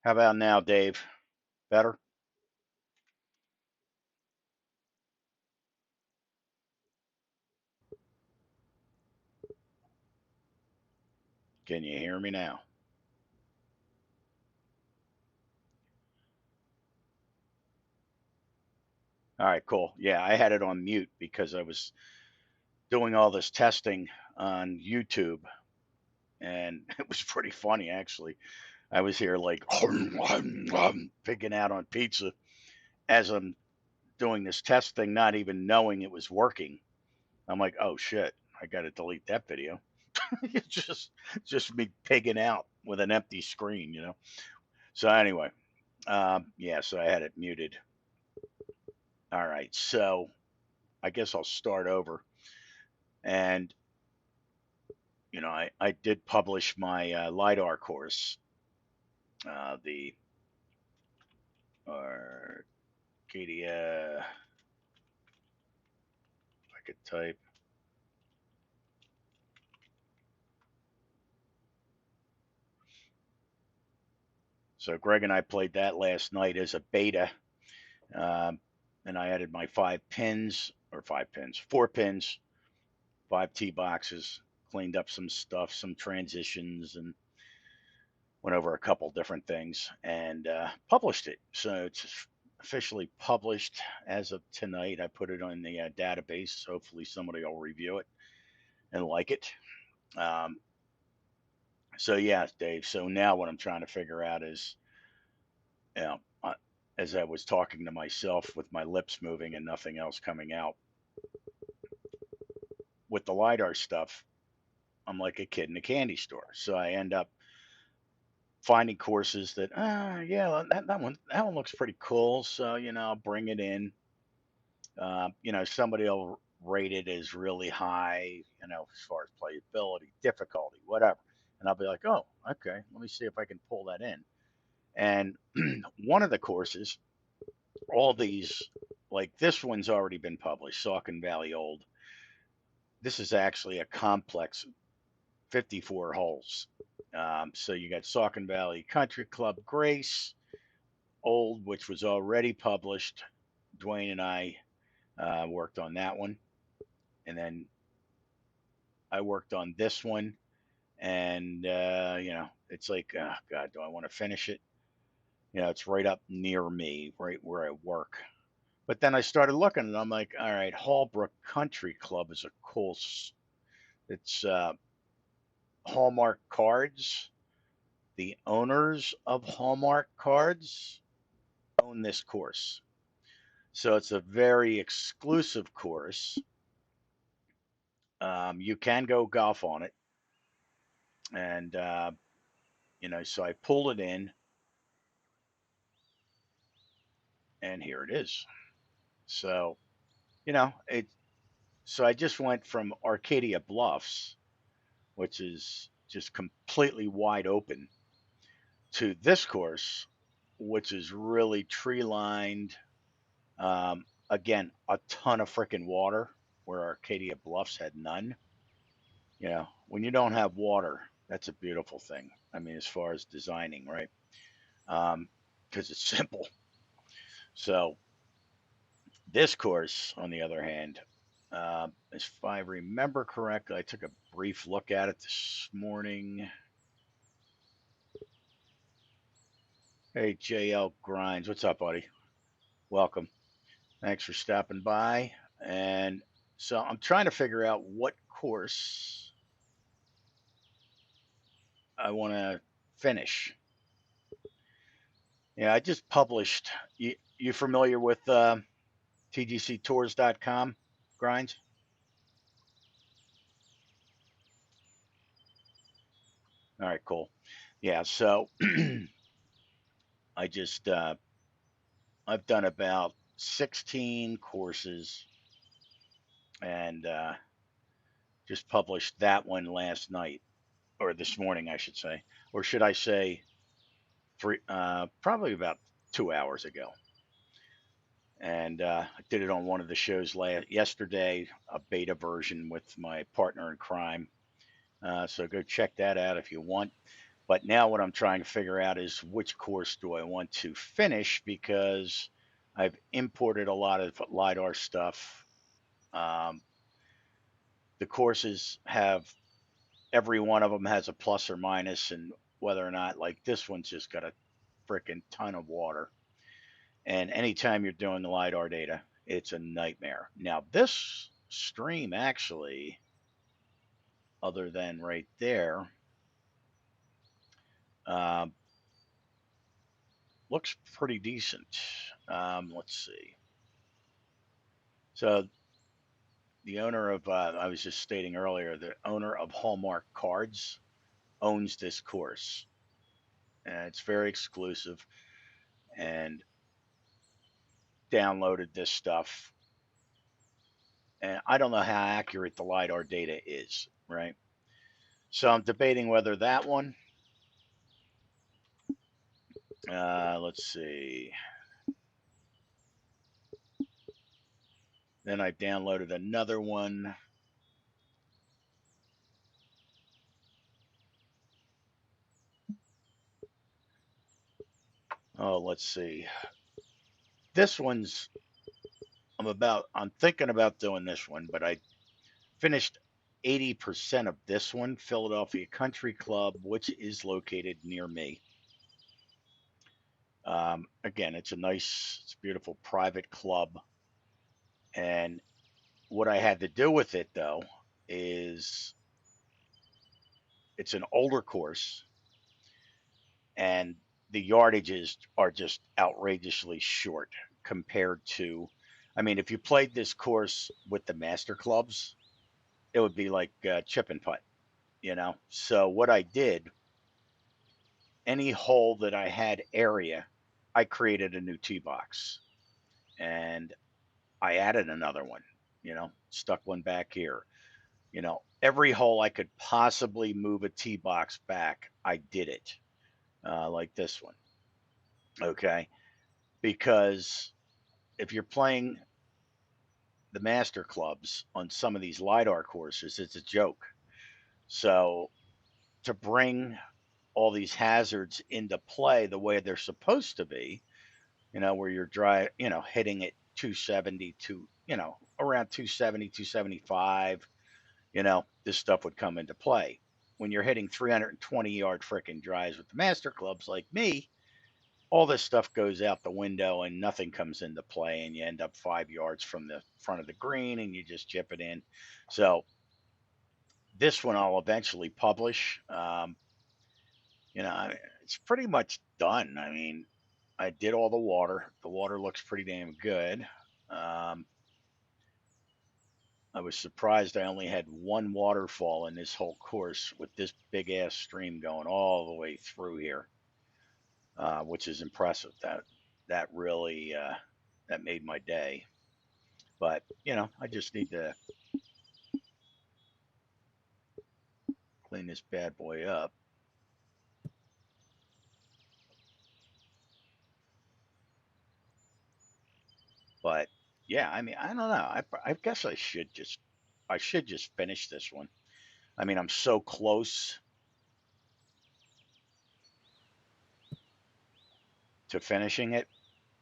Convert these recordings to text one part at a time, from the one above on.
How about now, Dave? Better? Can you hear me now? All right, cool. Yeah, I had it on mute because I was doing all this testing on YouTube, and it was pretty funny, actually. I was here like picking out on pizza as I'm doing this test thing, not even knowing it was working. I'm like, oh shit, I got to delete that video. It's just me pigging out with an empty screen. So anyway, yeah, so I had it muted. All right, so I guess I'll start over. And, I did publish my Lidar course, the Arcadia, if I could type. So Greg and I played that last night as a beta. Um, and I added my 5 pins, or 5 pins, 4 pins, 5 tee boxes, cleaned up some stuff, some transitions, and went over a couple different things and published it. So it's officially published as of tonight. I put it on the database. Hopefully, somebody will review it and like it. Um, so yeah, Dave. So now what I'm trying to figure out is, you know, as I was talking to myself with my lips moving and nothing else coming out with the lidar stuff, I'm like a kid in a candy store. So I end up finding courses that, yeah, that one looks pretty cool. So I'll bring it in. Somebody will rate it as really high, as far as playability, difficulty, whatever. And I'll be like, oh, okay, let me see if I can pull that in. And one of the courses, all these, like this one's already been published, Saucon Valley Old. This is actually a complex 54 holes. So you got Saucon Valley Country Club Grace Old, which was already published. Dwayne and I worked on that one. And then I worked on this one, and it's like, oh God, do I want to finish it? It's right up near me, right where I work. But then I started looking, and I'm like, all right, Hallbrook Country Club is a cool. It's Hallmark Cards. The owners of Hallmark Cards own this course, so it's a very exclusive course. You can go golf on it, and so I pulled it in, and here it is. So, it so I just went from Arcadia Bluffs, which is just completely wide open, to this course, which is really tree lined. Again, a ton of freaking water, where Arcadia Bluffs had none. When you don't have water, that's a beautiful thing. I mean, as far as designing, right? Because it's simple. So this course, on the other hand, if I remember correctly, I took a brief look at it this morning. Hey, JL Grinds, what's up, buddy? Welcome. Thanks for stopping by. And so I'm trying to figure out what course I want to finish. Yeah, I just published. You familiar with TGCtours.com, Grinds? All right, cool. Yeah, so I just I've done about 16 courses, and just published that one last night, or this morning, I should say, or should I say probably about 2 hours ago. And I did it on one of the shows yesterday, a beta version with my partner in crime. So go check that out if you want. But now what I'm trying to figure out is which course do I want to finish because I've imported a lot of Lidar stuff. Um, the courses have every one of them has a plus or minus, and whether or not, like this one's just got a freaking ton of water. And anytime you're doing the LiDAR data, it's a nightmare. Now, this stream actually, other than right there, um, looks pretty decent. Let's see. So, the owner of, I was just stating earlier, the owner of Hallmark Cards owns this course. And it's very exclusive and downloaded this stuff. And I don't know how accurate the LiDAR data is, right? So I'm debating whether that one, let's see. Then I downloaded another one. Oh, let's see. This one's, I'm thinking about doing this one, but I finished 80% of this one, Philadelphia Country Club, which is located near me. Again, it's a nice, it's a beautiful private club. And what I had to do with it, though, is it's an older course and the yardages are just outrageously short compared to, I mean, if you played this course with the master clubs, it would be like chip and putt, you know? So what I did, any hole that I had area, I created a new tee box and I added another one, stuck one back here. Every hole I could possibly move a tee box back, I did it, like this one. Okay. Because if you're playing the master clubs on some of these LiDAR courses, it's a joke. So to bring all these hazards into play the way they're supposed to be, where you're hitting it 270 to, around 270, 275, this stuff would come into play. When you're hitting 320-yard freaking drives with the master clubs like me, all this stuff goes out the window and nothing comes into play, and you end up 5 yards from the front of the green and you just chip it in. So this one I'll eventually publish. It's pretty much done. I mean, I did all the water. The water looks pretty damn good. Um, I was surprised I only had one waterfall in this whole course with this big ass stream going all the way through here, which is impressive. That really that made my day. But I just need to clean this bad boy up. But yeah, I mean, I don't know. I guess I should just finish this one. I mean, I'm so close to finishing it.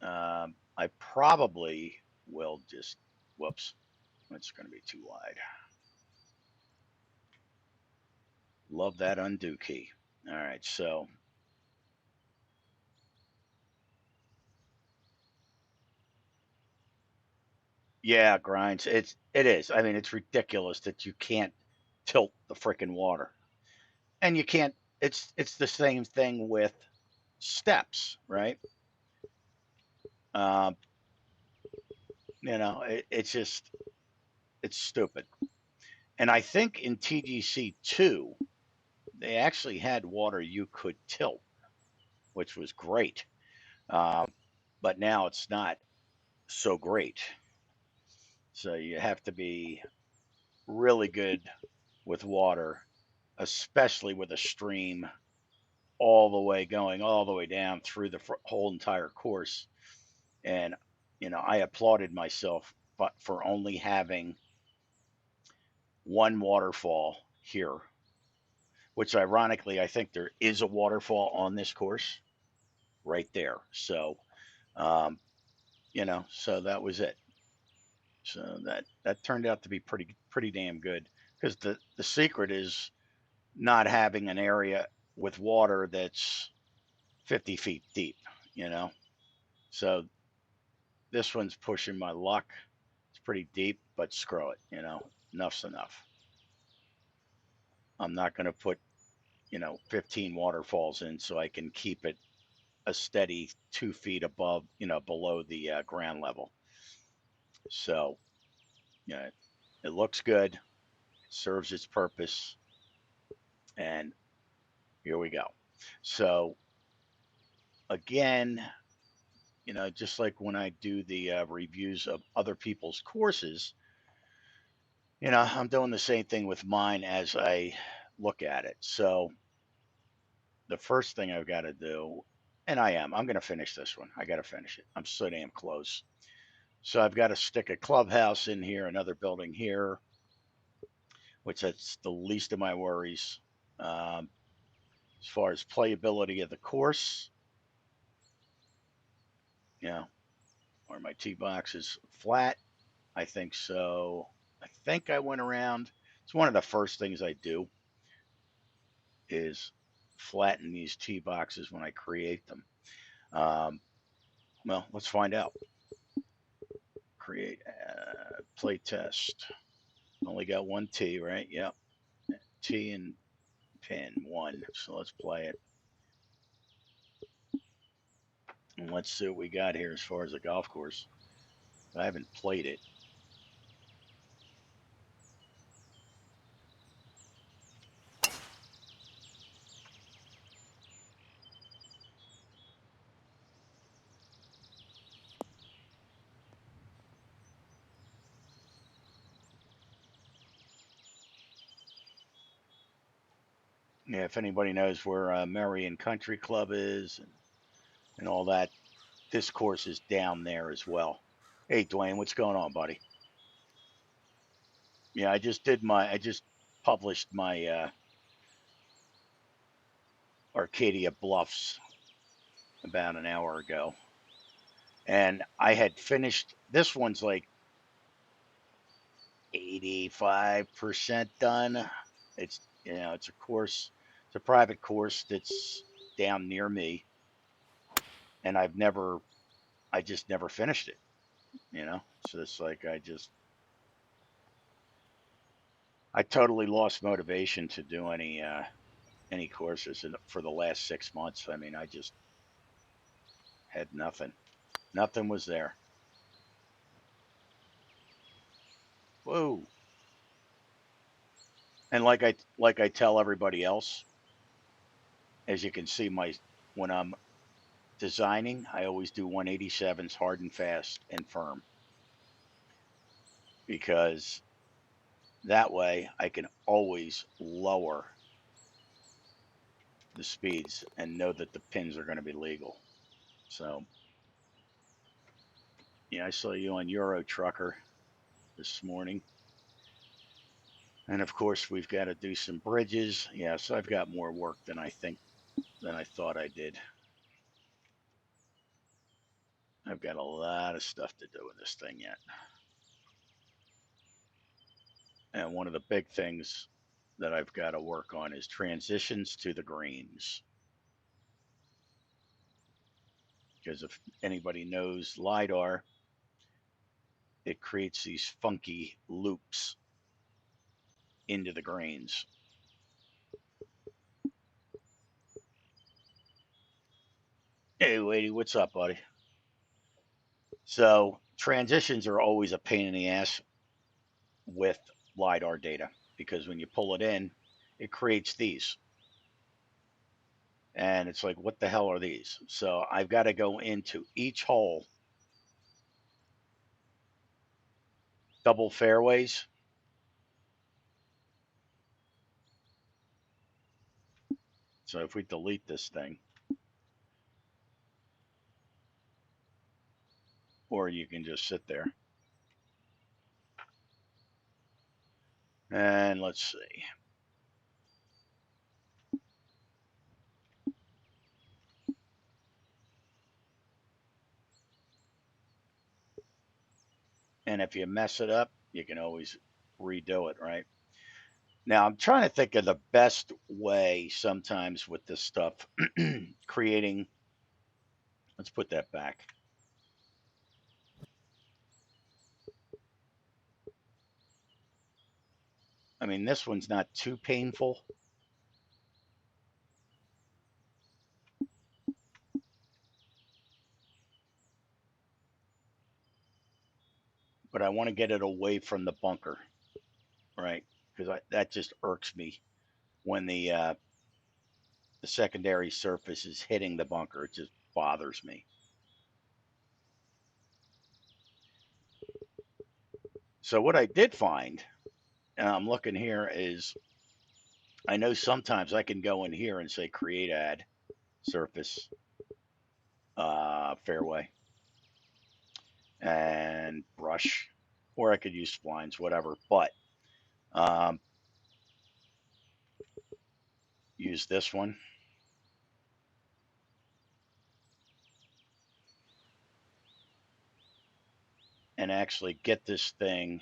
I probably will just. Whoops, it's going to be too wide. Love that undo key. All right, so yeah, grinds. It is. I mean, it's ridiculous that you can't tilt the freaking water, and you can't. It's the same thing with steps, right? Um, it's just it's stupid. And I think in TGC two, they actually had water you could tilt, which was great. Um, but now it's not so great. So you have to be really good with water, especially with a stream all the way going all the way down through the whole entire course. And I applauded myself, but for only having one waterfall here, which ironically, I think there is a waterfall on this course right there. So, um, so that was it. So that turned out to be pretty damn good because the secret is not having an area with water that's 50 feet deep, you know. So this one's pushing my luck. It's pretty deep, but screw it, enough's enough. I'm not going to put 15 waterfalls in so I can keep it a steady 2 feet above, below the ground level. So, it looks good, it serves its purpose, and here we go. So, again, just like when I do the reviews of other people's courses, I'm doing the same thing with mine as I look at it. So, the first thing I've got to do, and I'm going to finish this one. I got to finish it. I'm so damn close. So I've got to stick a clubhouse in here, another building here, which that's the least of my worries. Um, as far as playability of the course, you know, are my tee boxes flat? I think so. I think I went around. It's one of the first things I do is flatten these tee boxes when I create them. Um, well, let's find out. Create play test. Only got one tee, right? Yep. Tee and pin one. So let's play it. And let's see what we got here as far as a golf course. I haven't played it. Yeah, if anybody knows where Marion Country Club is and all that, this course is down there as well. Hey, Dwayne, what's going on, buddy? Yeah, I just published my Arcadia Bluffs about an hour ago. And I had finished, this one's like 85% done. It's, it's a course, it's a private course that's down near me. And I just never finished it. So it's like I totally lost motivation to do any courses for the last 6 months. I mean, I just had nothing. Nothing was there. Whoa. And like I tell everybody else, as you can see, my when I'm designing, I always do 187s hard and fast and firm because that way I can always lower the speeds and know that the pins are going to be legal. So, yeah, I saw you on Euro Trucker this morning. And of course, we've got to do some bridges. Yeah, so I've got more work than I thought I did. I've got a lot of stuff to do with this thing yet. And one of the big things that I've got to work on is transitions to the greens. Because if anybody knows Lidar, it creates these funky loops into the greens. Hey, lady, what's up, buddy? So transitions are always a pain in the ass with LiDAR data because when you pull it in, it creates these. And it's like, what the hell are these? So I've got to go into each hole, double fairways. So if we delete this thing, or you can just sit there. And let's see. And if you mess it up, you can always redo it, right? Now, I'm trying to think of the best way sometimes with this stuff, creating, let's put that back. I mean, this one's not too painful. But I want to get it away from the bunker, right? Because that just irks me when the secondary surface is hitting the bunker. It just bothers me. So what I did find, and I'm looking here, is I know sometimes I can go in here and say create add surface fairway and brush, or I could use splines, whatever. But um, use this one and actually get this thing.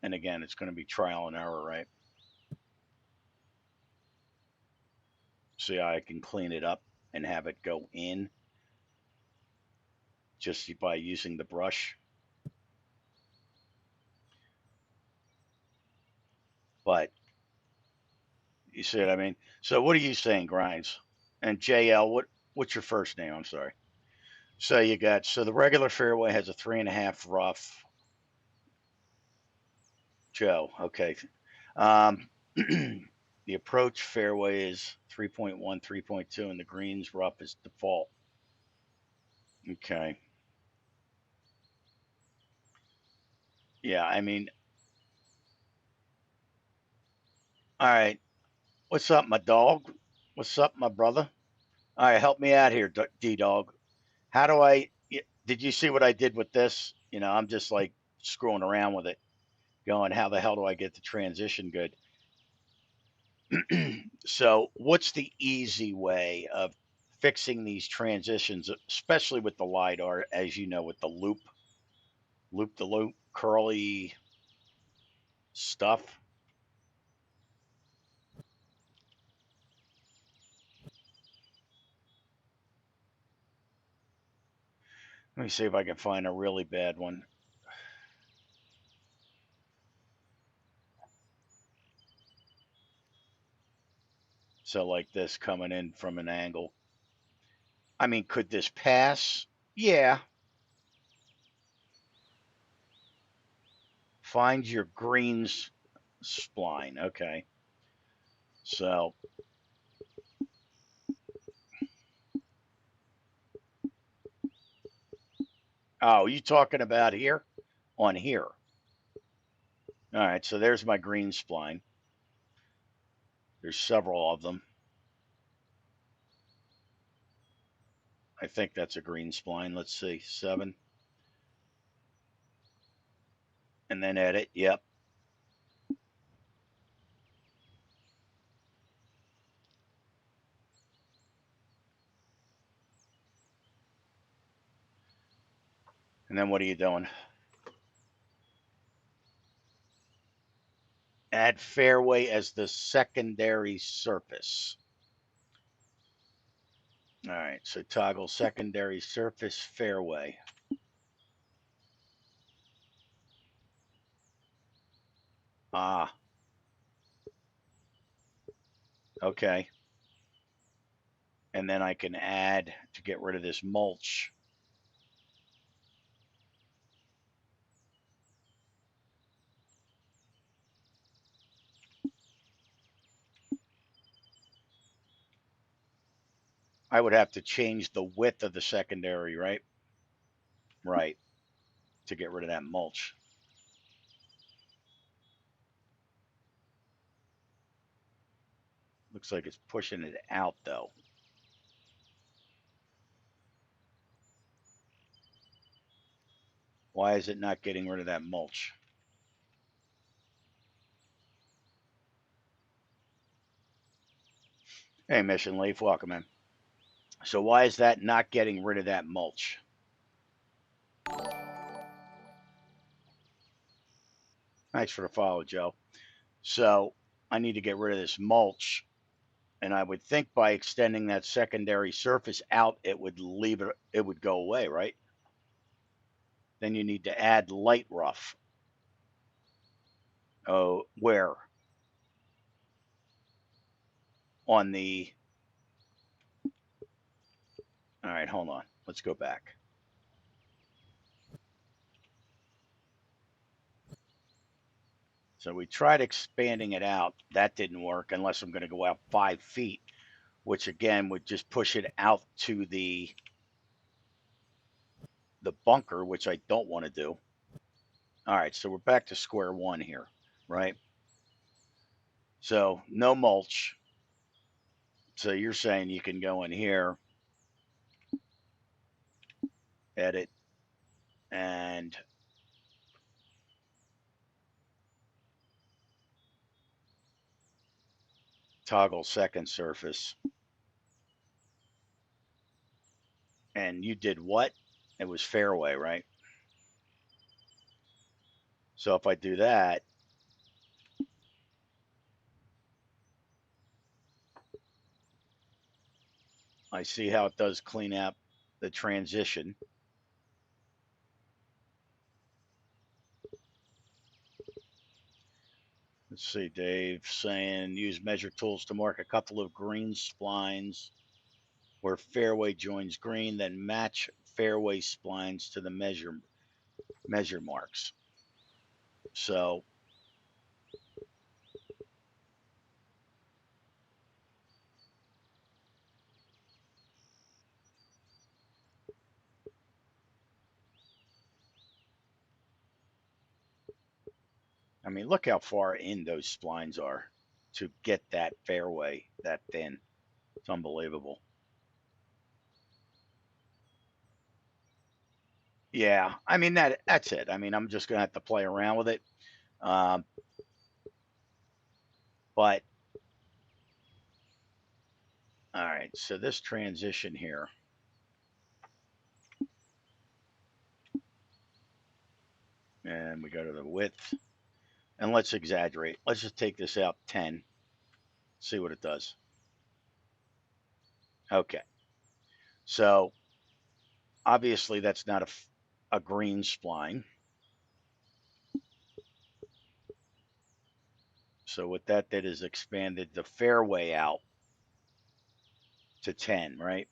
And again, it's going to be trial and error, right? See how I can clean it up and have it go in just by using the brush. But you see what I mean? So what are you saying, Grinds? And JL, what's your first name? I'm sorry. So you got, so the regular fairway has a 3.5 rough. Joe, okay. Um, the approach fairway is 3.1, 3.2, and the greens rough is default. Okay. Yeah, I mean, all right. What's up, my dog? What's up, my brother? All right, help me out here, D Dog. How do I? Did you see what I did with this? I'm just like screwing around with it, going, how the hell do I get the transition good? So, what's the easy way of fixing these transitions, especially with the Lidar, as you know, with the loop the loop, curly stuff? Let me see if I can find a really bad one. So, like this coming in from an angle. I mean, could this pass? Yeah. Find your greens spline. Okay. So, oh, you talking about here? On here. All right. So there's my green spline. There's several of them. I think that's a green spline. Let's see. 7. And then edit. Yep. And then what are you doing? Add fairway as the secondary surface. All right. So toggle secondary surface fairway. Ah, okay. And then I can add to get rid of this mulch. I would have to change the width of the secondary, right? Right. To get rid of that mulch. Looks like it's pushing it out though. Why is it not getting rid of that mulch? Hey, Mission Leaf, welcome in. So why is that not getting rid of that mulch? Thanks for the follow, Joe. So I need to get rid of this mulch. And I would think by extending that secondary surface out, it would leave it, it would go away, right? Then you need to add light rough. Oh, where? On the, all right, hold on. Let's go back. So we tried expanding it out. That didn't work unless I'm going to go out 5 feet, which again would just push it out to the bunker, which I don't want to do. All right, so we're back to square one here, right? So no mulch. So you're saying you can go in here, edit, and toggle second surface. And you did what? It was fairway, right? So if I do that, I see how it does clean up the transition. Let's see, Dave saying use measure tools to mark a couple of green splines where fairway joins green, then match fairway splines to the measure marks. So I mean, look how far in those splines are to get that fairway that thin. It's unbelievable. Yeah, I mean that's it. I mean, I'm just gonna have to play around with it. Um, but all right, so this transition here, and we go to the width, and let's exaggerate. Let's just take this out 10, see what it does. Okay, so obviously that's not a green spline. So what that did is expanded the fairway out to 10, right?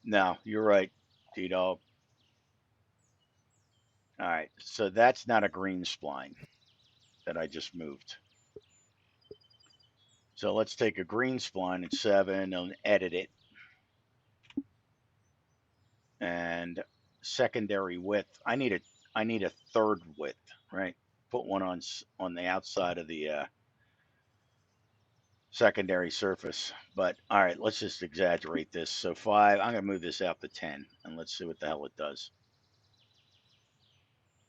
No, you're right, D-Dog. All right, so that's not a green spline that I just moved. So let's take a green spline at 7 and edit it. And secondary width, I need a third width, right? Put one on the outside of the secondary surface. But all right, let's just exaggerate this. So 5, I'm going to move this out to 10 and let's see what the hell it does.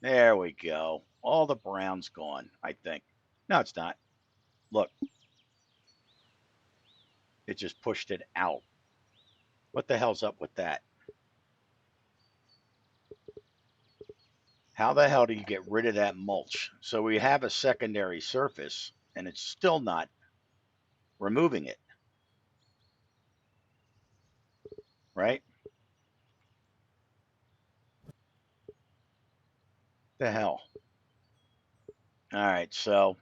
There we go. All the brown's gone, I think. No, it's not. Look, it just pushed it out. What the hell's up with that? How the hell do you get rid of that mulch? So we have a secondary surface and it's still not removing it, right? The hell. All right, so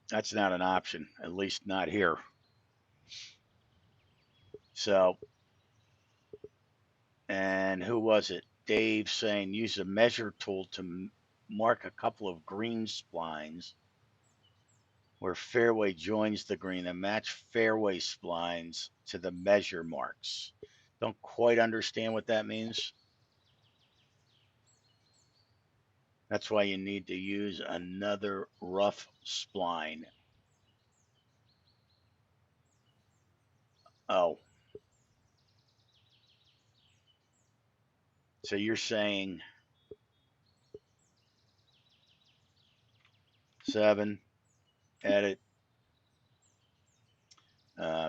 that's not an option, at least not here. So, and who was it? Dave saying use a measure tool to mark a couple of green splines where fairway joins the green and match fairway splines to the measure marks. Don't quite understand what that means. That's why you need to use another rough spline. Oh, so you're saying 7, edit,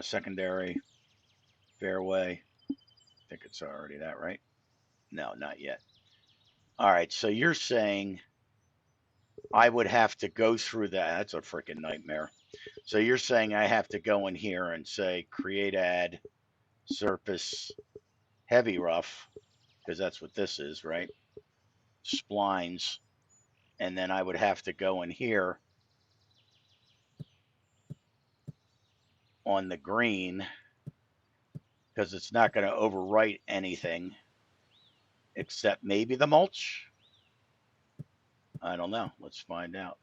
secondary, fairway. I think it's already that, right? No, not yet. All right, so you're saying I would have to go through that. That's a freaking nightmare. So you're saying I have to go in here and say create add surface heavy rough, because that's what this is, right? Splines. And then I would have to go in here on the green because it's not going to overwrite anything except maybe the mulch. I don't know. Let's find out.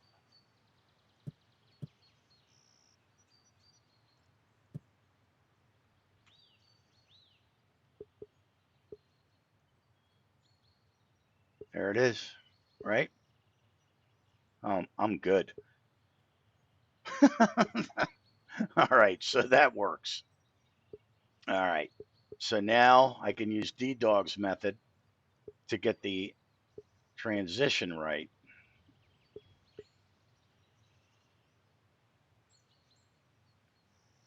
There it is, right? I'm good. All right, so that works. All right, so now I can use D-Dog's method to get the transition right.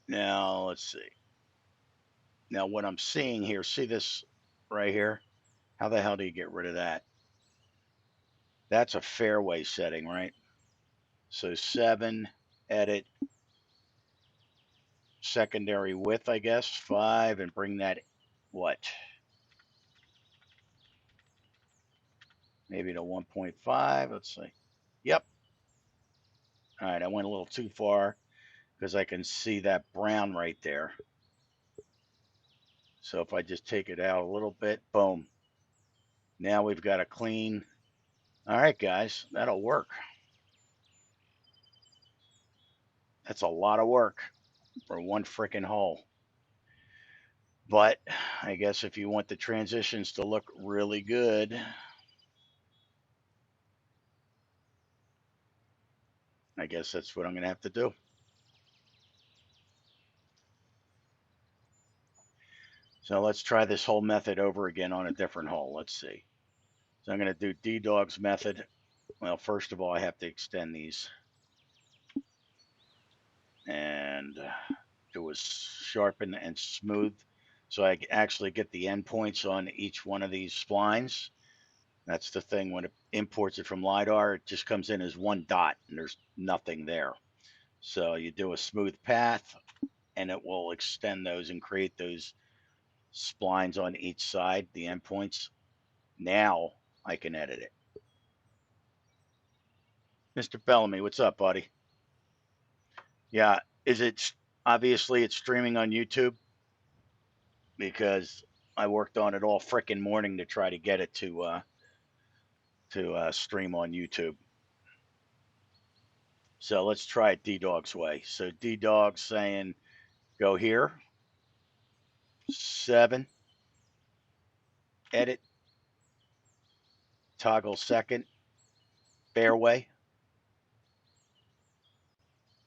Now, let's see. Now, what I'm seeing here, see this right here? How the hell do you get rid of that? That's a fairway setting, right? So 7, edit, secondary width, I guess, 5, and bring that, what? Maybe to 1.5. Let's see. Yep. All right, I went a little too far because I can see that brown right there. So if I just take it out a little bit, boom. Now we've got a clean. All right, guys, that'll work. That's a lot of work for one freaking hole. But I guess if you want the transitions to look really good, I guess that's what I'm going to have to do. So let's try this whole method over again on a different hole. Let's see. So I'm going to do D-Dog's method. Well, first of all, I have to extend these. And it was sharpened and smooth. So I actually get the endpoints on each one of these splines. That's the thing when it imports it from Lidar, it just comes in as one dot and there's nothing there. So you do a smooth path and it will extend those and create those splines on each side, the endpoints. Now I can edit it. Mr. Bellamy, what's up, buddy? Yeah, is it obviously it's streaming on YouTube because I worked on it all frickin' morning to try to get it to stream on YouTube. So let's try it D-Dog's way. So D-Dog's saying go here, 7, edit, toggle second, fairway,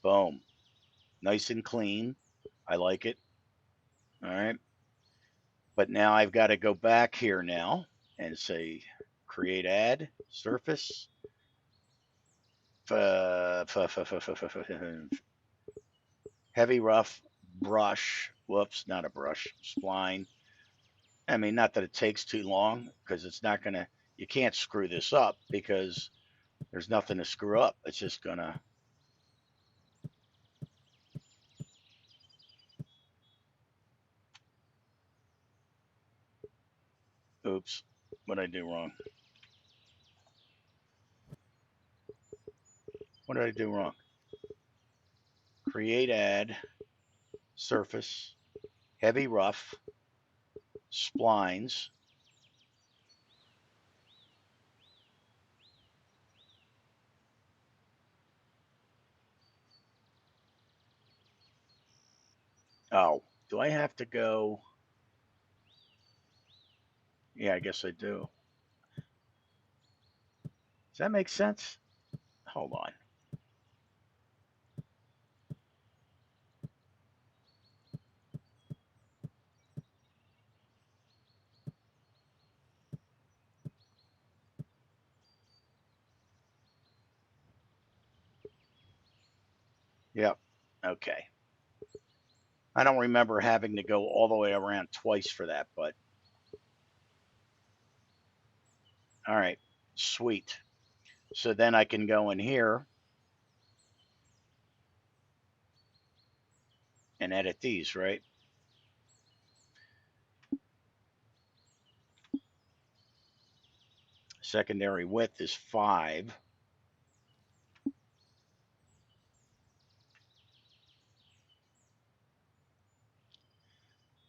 boom, nice and clean. I like it. All right. But now I've got to go back here now and say create add surface. Heavy rough brush. Whoops, not a brush. Spline. I mean, not that it takes too long because it's not going to, you can't screw this up because there's nothing to screw up. It's just going to, oops, what did I do wrong? What did I do wrong? Create add, surface, heavy rough, splines. Oh, do I have to go? Yeah, I guess I do. Does that make sense? Hold on. Yep. Okay. I don't remember having to go all the way around twice for that, but all right. Sweet. So then I can go in here and edit these, right? Secondary width is 5.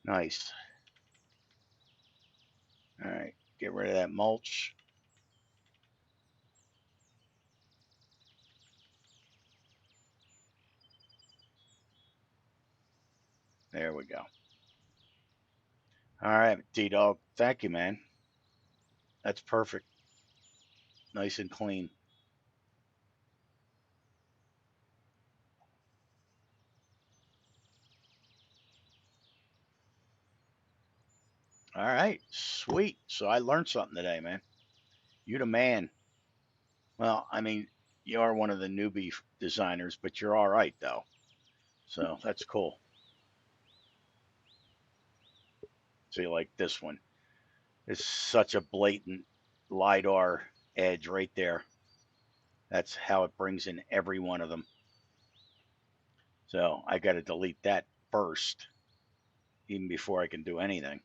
Nice. All right. Get rid of that mulch. There we go. All right, D-Dog. Thank you, man. That's perfect. Nice and clean. All right. Sweet. So I learned something today, man. You the man. Well, I mean, you are one of the newbie designers, but you're all right, though. So that's cool. So you like this one. It's such a blatant Lidar edge right there. That's how it brings in every one of them. So I got to delete that first, even before I can do anything.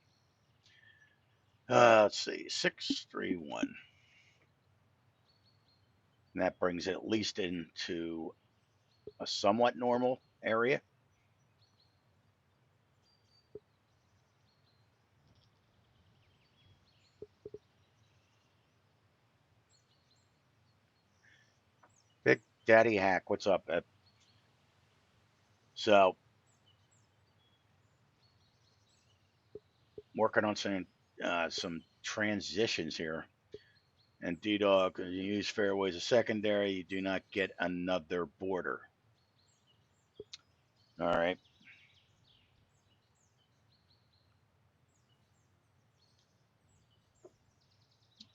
Let's see, 631. And that brings it at least into a somewhat normal area. Big Daddy Hack, what's up, Ed? So working on some transitions here. And D-Dog, you use fairway as a secondary, you do not get another border. All right.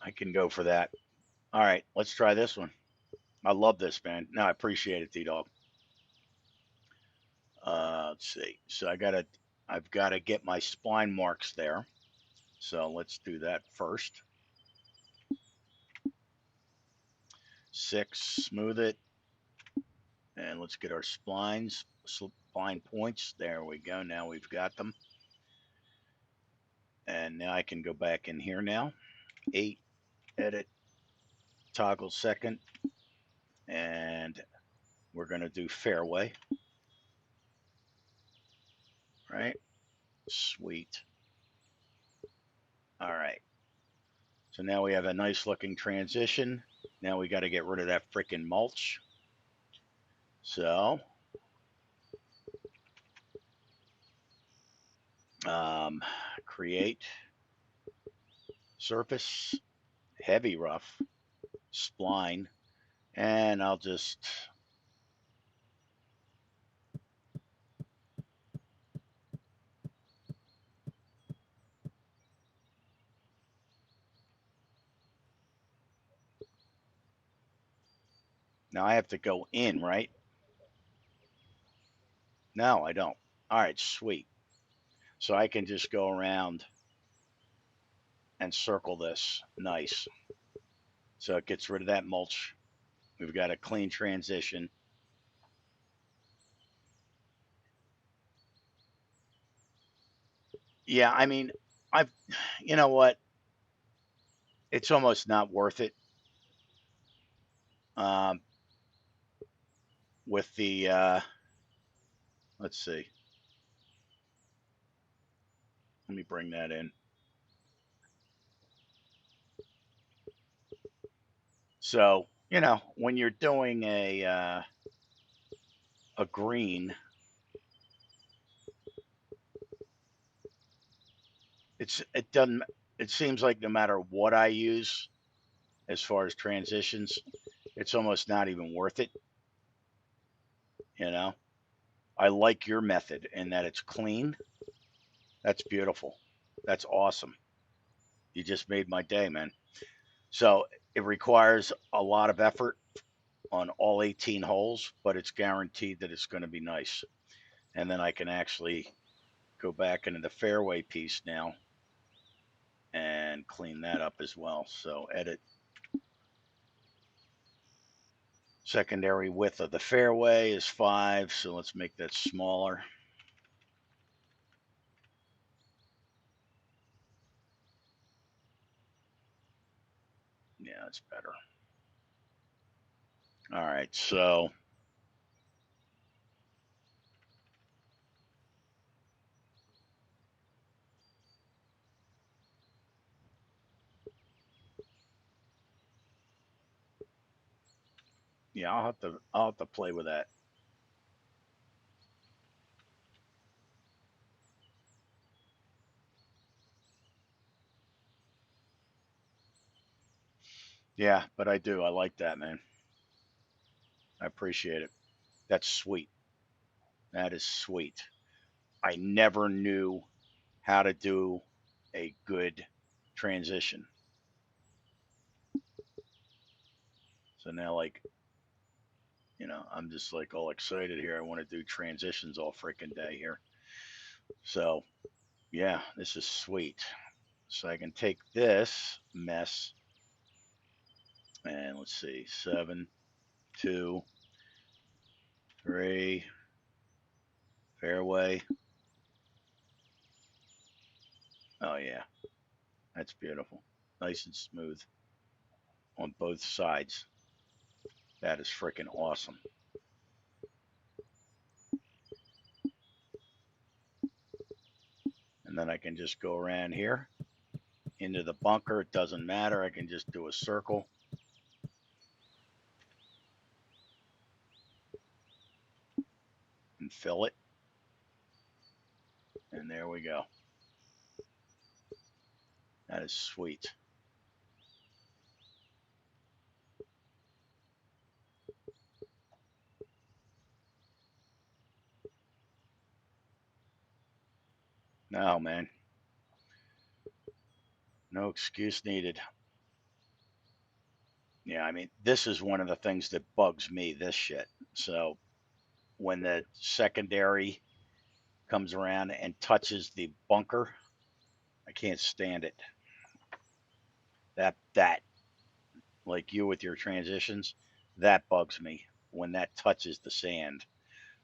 I can go for that. All right, let's try this one. I love this, man. No, I appreciate it, D-Dog. Let's see. So I've gotta get my spline marks there. So let's do that first. 6, smooth it, and let's get our spline points. There we go. Now we've got them. And now I can go back in here now. 8, edit, toggle second, and we're going to do fairway. Right? Sweet. All right. So now we have a nice looking transition. Now we got to get rid of that freaking mulch. So, create surface, heavy rough, spline, and I'll just now I have to go in, right? No, I don't. All right, sweet. So I can just go around and circle this. Nice. So it gets rid of that mulch. We've got a clean transition. Yeah, I mean, I've, you know what? It's almost not worth it. Um, with the, let's see, let me bring that in. So, when you're doing a green, it doesn't, it seems like no matter what I use as far as transitions, it's almost not even worth it. You know, I like your method in that it's clean. That's beautiful. That's awesome. You just made my day, man. So it requires a lot of effort on all 18 holes, but it's guaranteed that it's going to be nice. And then I can actually go back into the fairway piece now and clean that up as well. So edit secondary width of the fairway is 5. So let's make that smaller. Yeah, that's better. All right. So yeah, I'll have to play with that. Yeah, but I do. I like that, man. I appreciate it. That's sweet. That is sweet. I never knew how to do a good transition. So now, like, I'm just like all excited here. I want to do transitions all freaking day here. So, yeah, this is sweet. So I can take this mess and let's see, 7, 2, 3, fairway. Oh, yeah, that's beautiful. Nice and smooth on both sides. That is freaking awesome. And then I can just go around here into the bunker. It doesn't matter. I can just do a circle and fill it. And there we go. That is sweet. No, man. No excuse needed. Yeah, I mean, this is one of the things that bugs me, this shit. So when the secondary comes around and touches the bunker, I can't stand it. That like you with your transitions, that bugs me when that touches the sand.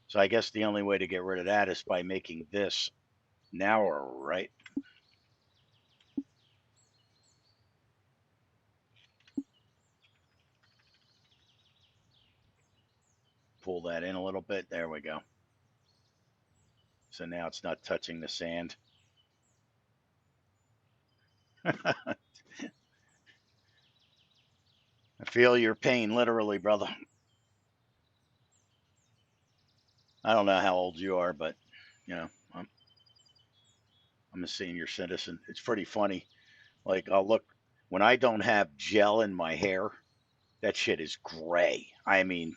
So I guess the only way to get rid of that is by making this narrower, right? Pull that in a little bit. There we go. So now it's not touching the sand. I feel your pain, literally, brother. I don't know how old you are, but you know, I'm a senior citizen. It's pretty funny. Like I'll look when I don't have gel in my hair, that shit is gray. I mean,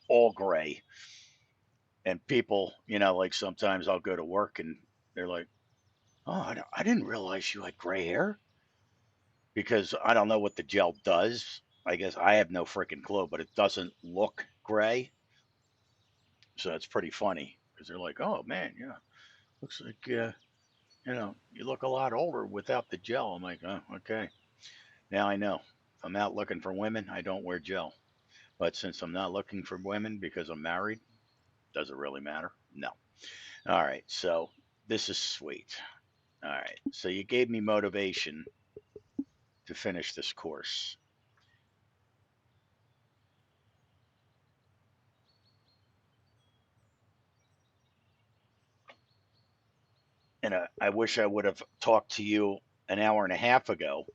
all gray. And people, like sometimes I'll go to work and they're like, "Oh, I didn't realize you had gray hair," because I don't know what the gel does. I guess I have no freaking clue, but it doesn't look gray. So it's pretty funny because they're like, "Oh man, yeah, looks like you look a lot older without the gel." I'm like, "Oh, okay." Now I know. If I'm out looking for women, I don't wear gel. But since I'm not looking for women because I'm married, does it really matter? No. All right. So this is sweet. All right. So you gave me motivation to finish this course. And I wish I would have talked to you an hour and a half ago.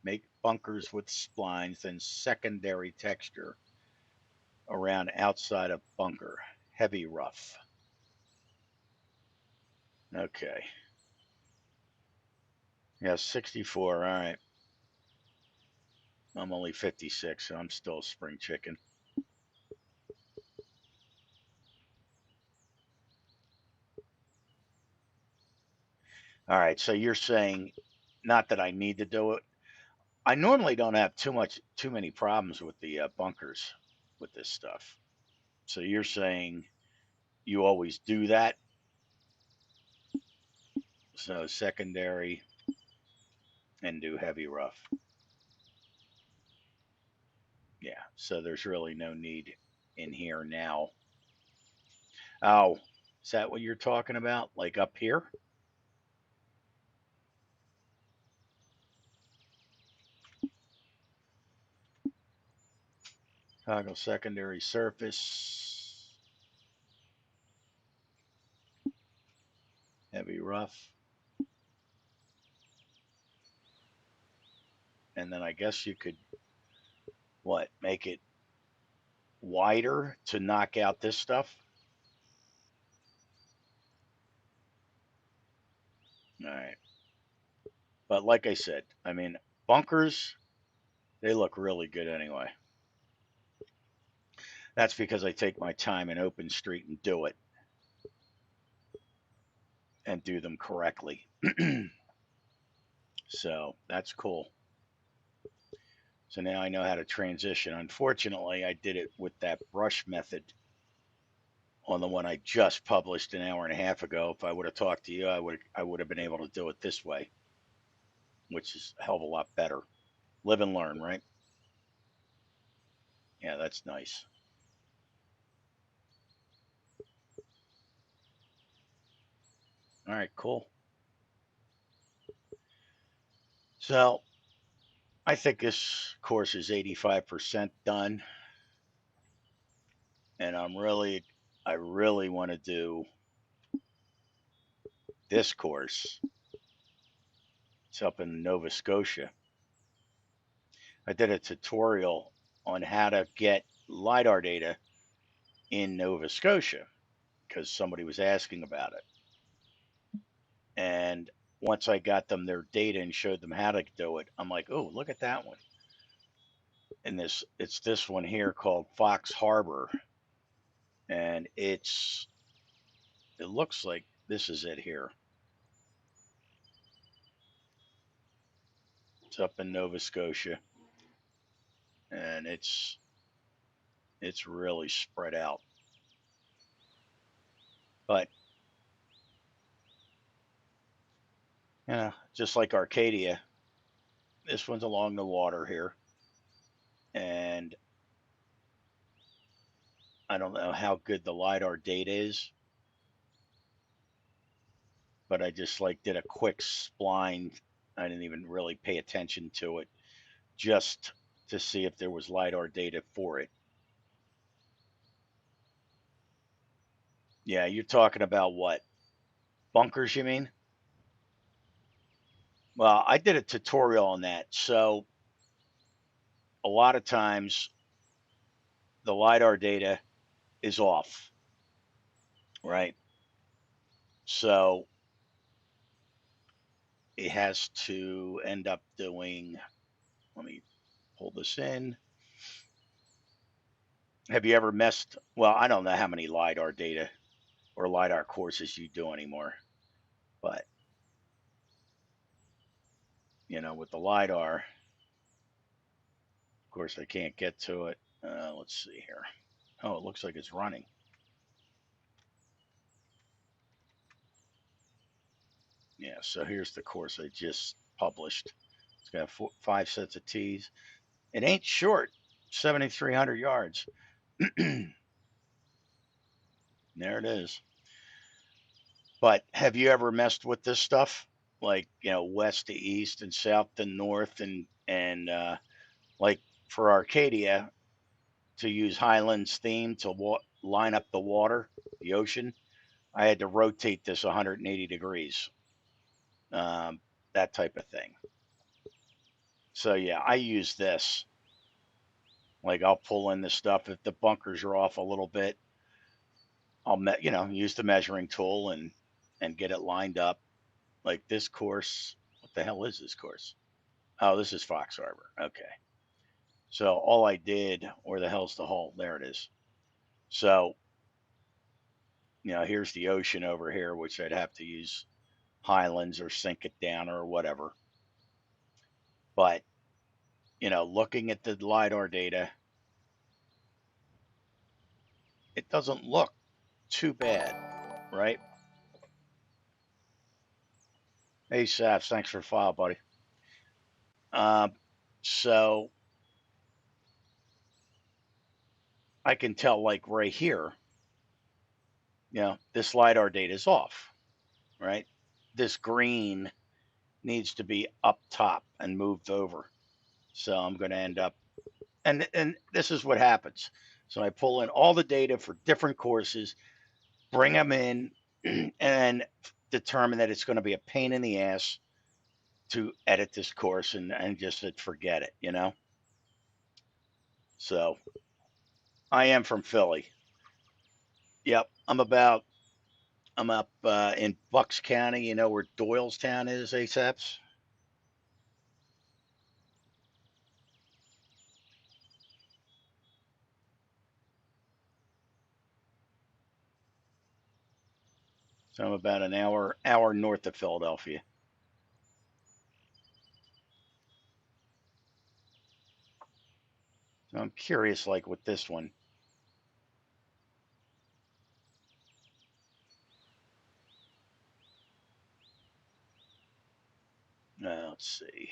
Make bunkers with splines and secondary texture around outside of bunker. Heavy rough. Okay. Yeah, 64. All right. I'm only 56, so I'm still a spring chicken. All right. So you're saying Not that I need to do it. I normally don't have too many problems with the bunkers with this stuff. So you're saying you always do that? So secondary and do heavy rough. Yeah. So there's really no need in here now. Oh, is that what you're talking about? Like up here? Toggle secondary surface, heavy rough. And then I guess you could, what, make it wider to knock out this stuff? All right. But like I said, I mean, bunkers, they look really good anyway. That's because I take my time in open street and do it and do them correctly. So that's cool. So now I know how to transition. Unfortunately, I did it with that brush method on the one I just published an hour and a half ago. If I would have talked to you, I would have been able to do it this way, which is a hell of a lot better. Live and learn, right? Yeah, that's nice. All right, cool. So I think this course is 85% done, and I really want to do this course. It's up in Nova Scotia. I did a tutorial on how to get LiDAR data in Nova Scotia because somebody was asking about it. And once I got them their data and showed them how to do it, I'm like, oh, look at that one. And it's this one here called Fox Harbor. And it looks like this is it here. It's up in Nova Scotia. And it's really spread out. But just like Arcadia, this one's along the water here. And I don't know how good the LiDAR data is, but I just like did a quick spline. I didn't even really pay attention to it just to see if there was LiDAR data for it. Yeah, you're talking about what? Bunkers, you mean? Well, I did a tutorial on that. So a lot of times the LiDAR data is off, right? So it has to end up doing, let me pull this in. Have you ever messed? Well, I don't know how many LiDAR data or LiDAR courses you do anymore, but with the LiDAR, of course, I can't get to it. Let's see here. Oh, it looks like it's running. Yeah, so here's the course I just published. It's got 5 sets of tees. It ain't short, 7,300 yards. There it is. But have you ever messed with this stuff? Like, west to east and south to north and like for Arcadia to use Highlands theme to line up the water, the ocean, I had to rotate this 180 degrees, um, that type of thing. So yeah, I use this. Like I'll pull in the stuff if the bunkers are off a little bit. I'll use the measuring tool and get it lined up. Like this course, what the hell is this course? Oh, this is Fox Harbor. Okay. So all I did, where the hell's the hole? There it is. So, here's the ocean over here, which I'd have to use Highlands or sink it down or whatever. But, looking at the LiDAR data, it doesn't look too bad, right? Hey, Saps, thanks for the file, buddy. Um, so I can tell, like right here, this LiDAR data is off, right? This green needs to be up top and moved over. So I'm going to end up, and this is what happens. So I pull in all the data for different courses, bring them in, and determine that it's going to be a pain in the ass to edit this course and just forget it. So I am from Philly. Yep, I'm up in Bucks County. You know where Doylestown is, ASAPs? So I'm about an hour north of Philadelphia. So I'm curious, like with this one. Let's see.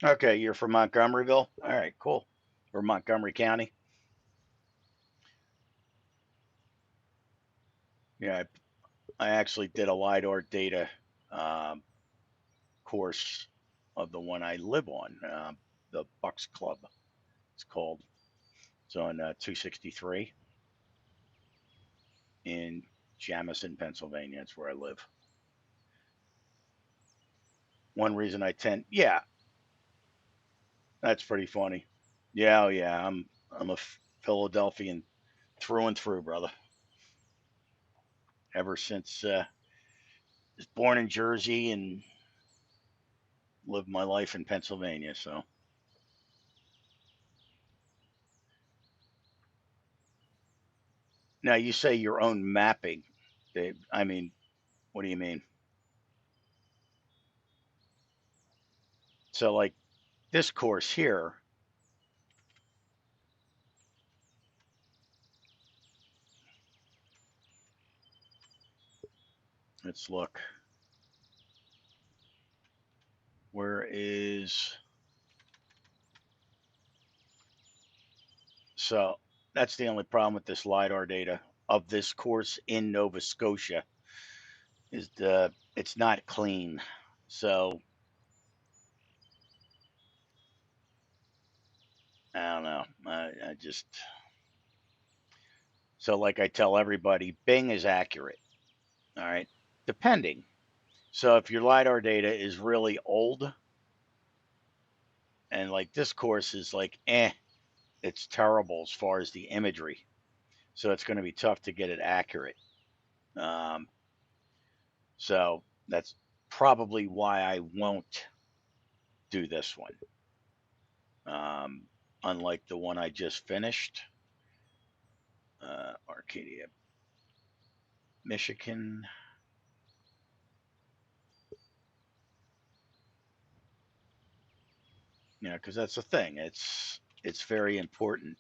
Okay, you're from Montgomeryville. All right, cool. Or Montgomery County. Yeah, I actually did a LiDAR data um, course of the one I live on, the Bucks Club. It's called. It's on 263 in Jamison, Pennsylvania. That's where I live. One reason I tend, yeah, that's pretty funny. Yeah, oh yeah, I'm a Philadelphian through and through, brother. Ever since was born in Jersey and lived my life in Pennsylvania. So now you say your own mapping, Dave. I mean, what do you mean? So like this course here, let's look. Where is so that's the only problem with this LiDAR data of this course in Nova Scotia is it's not clean. So I don't know. I just so like I tell everybody, Bing is accurate. All right, depending. So if your LiDAR data is really old and like this course is like it's terrible as far as the imagery. So it's going to be tough to get it accurate. Um, so that's probably why I won't do this one. Um, Unlike the one I just finished, Arcadia, Michigan. Because that's the thing. It's very important.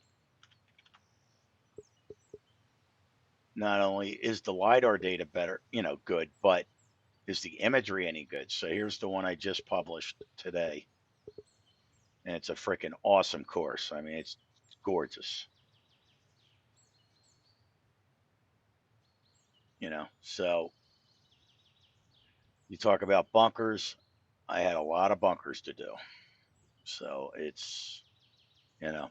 Not only is the lidar data better, good, but is the imagery any good? So here's the one I just published today, and it's a freaking awesome course. I mean, it's gorgeous. So you talk about bunkers. I had a lot of bunkers to do. So it's, you know,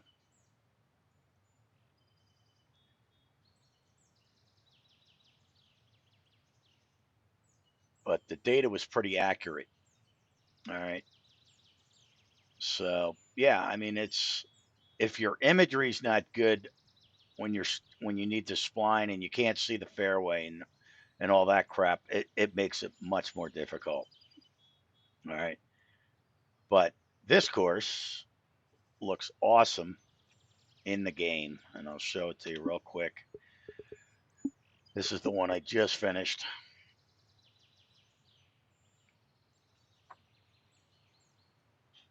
but the data was pretty accurate. All right. So yeah, I mean, it's if your imagery's not good when you need to spline and you can't see the fairway and all that crap, it makes it much more difficult. All right. But this course looks awesome in the game, and I'll show it to you real quick. This is the one I just finished.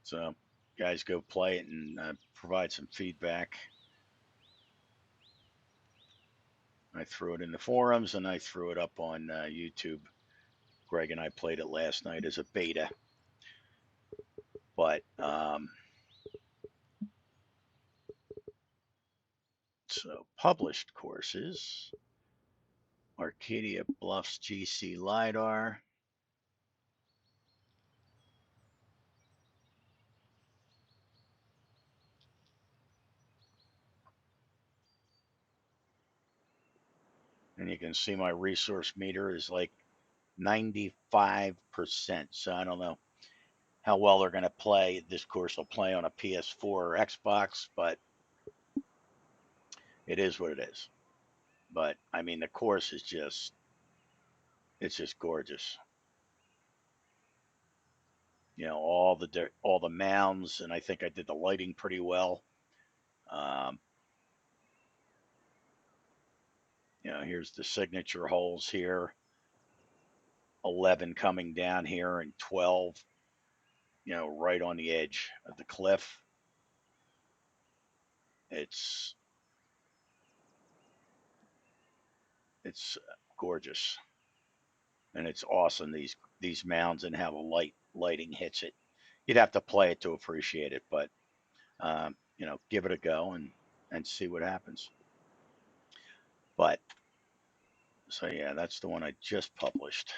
So, guys, go play it and provide some feedback. I threw it in the forums and I threw it up on YouTube. Greg and I played it last night as a beta. But so published courses, Arcadia Bluffs GC Lidar. And you can see my resource meter is like 95%. So I don't know how well they're going to play. This course will play on a PS4 or Xbox, but it is what it is. But I mean, the course is just, it's just gorgeous. You know, all the mounds, and I think I did the lighting pretty well. Um, you know, here's the signature holes here, 11 coming down here, and 12, you know, right on the edge of the cliff. It's it's gorgeous, and it's awesome. These mounds and how the lighting hits it. You'd have to play it to appreciate it, but you know, give it a go and see what happens. But so yeah, that's the one I just published.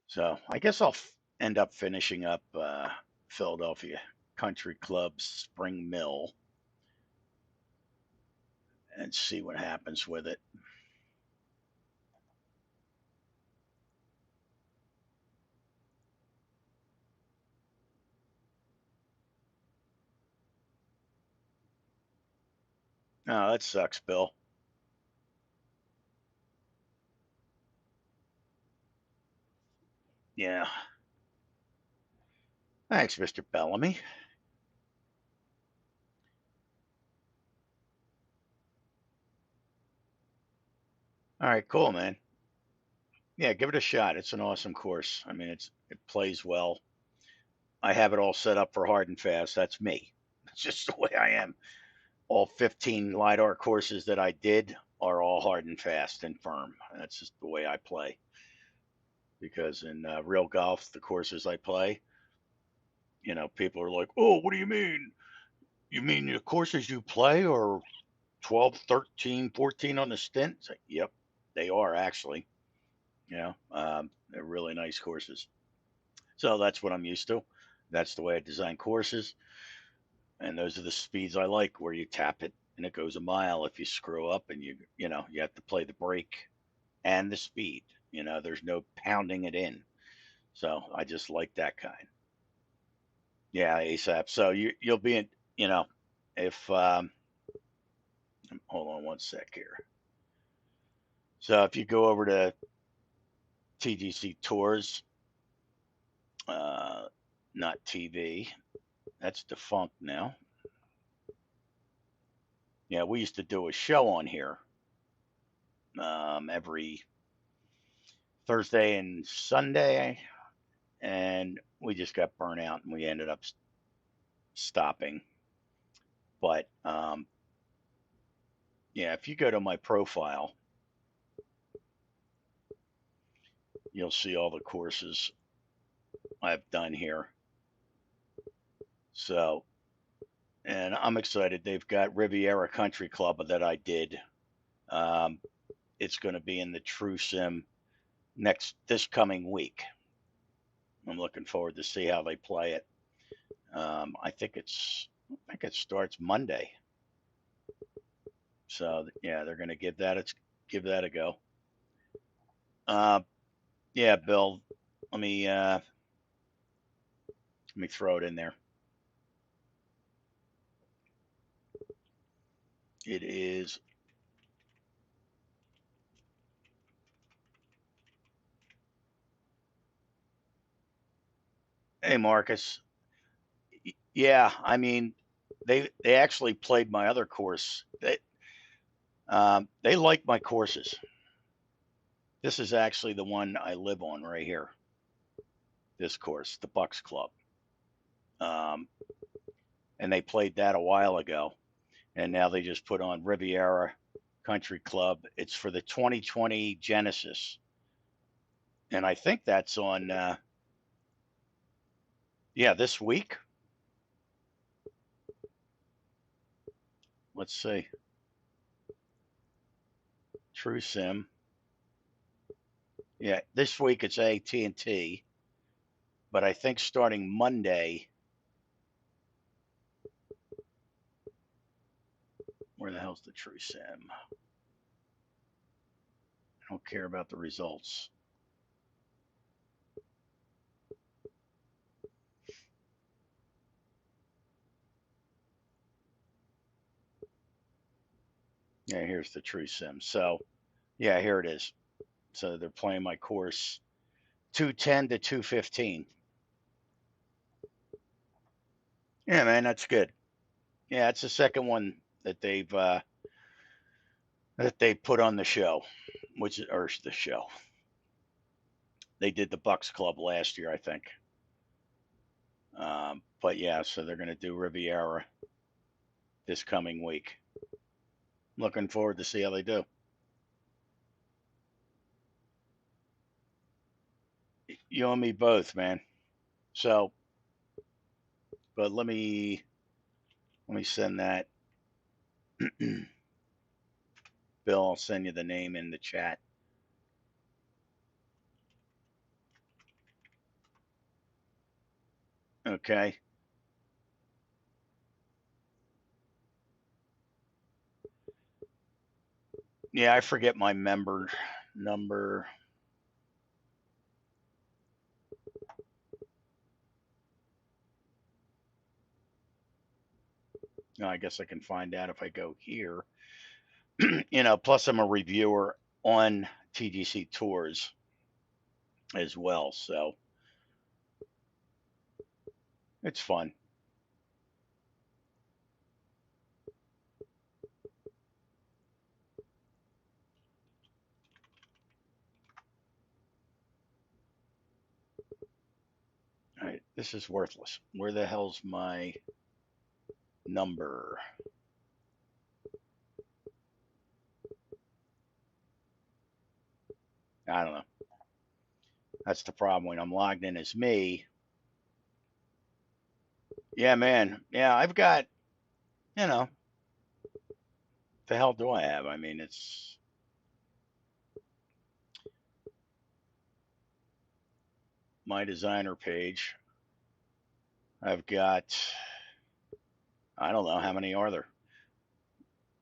So I guess I'll end up finishing up Philadelphia Country Club's Spring Mill and see what happens with it. Oh, that sucks, Bill. Yeah. Thanks, Mr. Bellamy. All right, cool, man. Yeah, give it a shot. It's an awesome course. I mean, it plays well. I have it all set up for hard and fast. That's me. That's just the way I am. All 15 LiDAR courses that I did are all hard and fast and firm. That's just the way I play. Because in real golf, the courses I play, you know, people are like, oh, what do you mean? You mean the courses you play are 12, 13, 14 on the stint? It's like, yep, they are actually. You know, they're really nice courses. So that's what I'm used to. That's the way I design courses. And those are the speeds I like, where you tap it and it goes a mile. If you screw up and you know, you have to play the brake and the speed. You know, there's no pounding it in. So I just like that kind. Yeah, ASAP. So you'll be in, you know, if hold on one sec here. So if you go over to TGC Tours, uh, not TV, that's defunct now. Yeah, we used to do a show on here every Thursday and Sunday, and we just got burnt out and we ended up stopping. But yeah, if you go to my profile, you'll see all the courses I've done here. So, and I'm excited. They've got Riviera Country Club that I did. Um, it's going to be in the True Sim this coming week. I'm looking forward to see how they play it. I think it starts Monday. So yeah, they're going to give that a go. Uh, yeah, Bill, let me uh, let me throw it in there. It is. Hey, Marcus. Yeah, I mean, they actually played my other course. They like my courses. This is actually the one I live on right here. This course, the Bucks Club, um, and they played that a while ago, and now they just put on Riviera Country Club. It's for the 2020 Genesis, and I think that's on. Yeah, this week. Let's see. True Sim. Yeah, this week it's AT&T, but I think starting Monday, where the hell's the True Sim? I don't care about the results. Yeah, here's the True Sim. So, yeah, here it is. So they're playing my course 210 to 215. Yeah, man, that's good. Yeah, it's the second one that they put on the show, which or the show. They did the Bucks Club last year, I think. But yeah, so they're going to do Riviera this coming week. Looking forward to see how they do. You and me both, man. So, but let me send that. Bill, I'll send you the name in the chat. Okay. Yeah, I forget my member number. No, I guess I can find out if I go here. Plus I'm a reviewer on TGC Tours as well, so it's fun. All right, this is worthless. Where the hell's my number? I don't know. That's the problem when I'm logged in as me. Yeah, man. Yeah, I've got, you know, the hell do I have? I mean, it's my designer page. I've got, I don't know, how many are there?